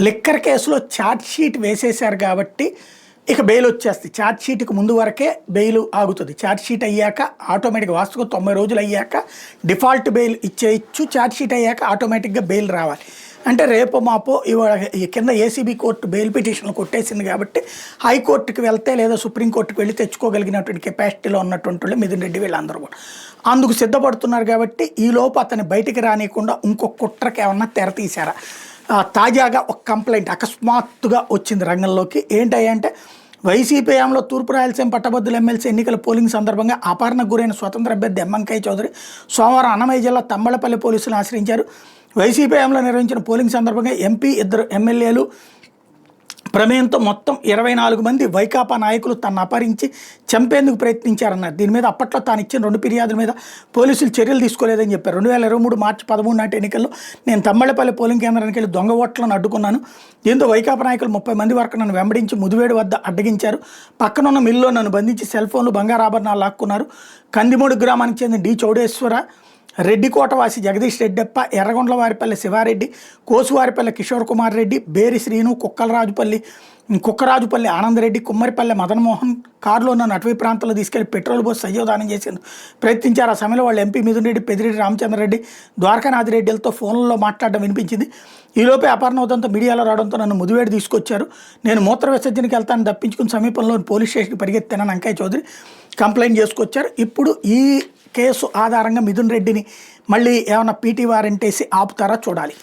Liquor కేసులో charge sheet వేసేశారు కాబట్టి ఇక బెయిల్ వచ్చేస్తుంది. ఛార్జ్ షీట్కి ముందు వరకే బెయిల్ ఆగుతుంది. ఛార్జ్ షీట్ అయ్యాక ఆటోమేటిక్గా వాస్తవం 90 రోజులు అయ్యాక డిఫాల్ట్ బెయిల్ ఇచ్చేయచ్చు. ఛార్జ్ షీట్ అయ్యాక ఆటోమేటిక్గా బెయిల్ రావాలి. అంటే రేపు మాపో ఇవాళ కింద ఏసీబీ కోర్టు బెయిల్ పిటిషన్లు కొట్టేసింది కాబట్టి హైకోర్టుకి వెళ్తే లేదా సుప్రీంకోర్టుకి వెళ్ళి తెచ్చుకోగలిగినటువంటి కెపాసిటీలో ఉన్నటువంటి వాళ్ళు మిథున్ రెడ్డి వీళ్ళందరూ కూడా అందుకు సిద్ధపడుతున్నారు. కాబట్టి ఈలోపు అతన్ని బయటికి రానియకుండా ఇంకొక కుట్రకి ఏమన్నా తెర తీశారా? తాజాగా ఒక కంప్లైంట్ అకస్మాత్తుగా వచ్చింది రంగంలోకి. ఏంటంటే వైసీపీ హయాంలో తూర్పు రాయలసీమ పట్టభద్రుల ఎమ్మెల్సీ ఎన్నికల పోలింగ్ సందర్భంగా అపహరణకు గురైన స్వతంత్ర అభ్యర్థి ఎమ్మంకయ్య చౌదరి సోమవారం అన్నమయ్య జిల్లా తంబళపల్లి పోలీసులను ఆశ్రయించారు. వైసీపీ హయాంలో నిర్వహించిన పోలింగ్ సందర్భంగా ఎంపీ, 2 ఎమ్మెల్యేలు ప్రమేయంతో మొత్తం 24 మంది వైకాపా నాయకులు తనను అపహరించి చంపేందుకు ప్రయత్నించారన్నారు. దీని మీద అప్పట్లో తాను ఇచ్చిన 2 ఫిర్యాదుల మీద పోలీసులు చర్యలు తీసుకోలేదని చెప్పారు. 2023 మార్చి 13 నాటి ఎన్నికల్లో నేను తమ్మళ్ళపల్లి పోలింగ్ కేంద్రానికి వెళ్ళి దొంగ ఓట్లను అడ్డుకున్నాను. దీంతో వైకాపా నాయకులు 30 మంది వరకు నన్ను వెంబడించి ముదివేడు వద్ద అడ్డగించారు. పక్కనున్న మిల్లో నన్ను బంధించి సెల్ ఫోన్లు, బంగారు ఆభరణాలు లాక్కున్నారు. కందిమూడి గ్రామానికి చెందిన డి చౌడేశ్వర, రెడ్డికోటవాసి జగదీష్ రెడ్డప్ప, ఎర్రగొండ్లవారిపల్లి శివారెడ్డి, కోసువారిపల్లి కిషోర్ కుమార్ రెడ్డి, బేరి శ్రీను, కుక్కరాజుపల్లి ఆనందరెడ్డి, కుమ్మరిపల్లి మదన్మోహన్ కారులో నన్ను అటవీ ప్రాంతంలో తీసుకెళ్లి పెట్రోల్ పోసి సయ్యోదానం చేసేందుకు ప్రయత్నించారు. ఆ సమయంలో వాళ్ళు ఎంపీ మిథున్ రెడ్డి, పెద్దిరెడ్డి రామచంద్రరెడ్డి, ద్వారకానాథిరెడ్డిలతో ఫోన్లలో మాట్లాడడం వినిపించింది. ఈలోపే అపహరణ అవుతంతో మీడియాలో రావడంతో నన్ను ముదివేడు తీసుకొచ్చారు. నేను మూత్ర విసర్జనకి వెళ్తాను తప్పించుకుని సమీపంలో పోలీస్ స్టేషన్కి పరిగెత్తానని అంకయ్య చౌదరి కంప్లైంట్ చేసుకొచ్చారు. ఇప్పుడు ఈ కేసు ఆధారంగా మిథున్ రెడ్డిని మళ్ళీ ఏమైనా పీటీ వారెంట్ వేసి ఆపుతారా చూడాలి.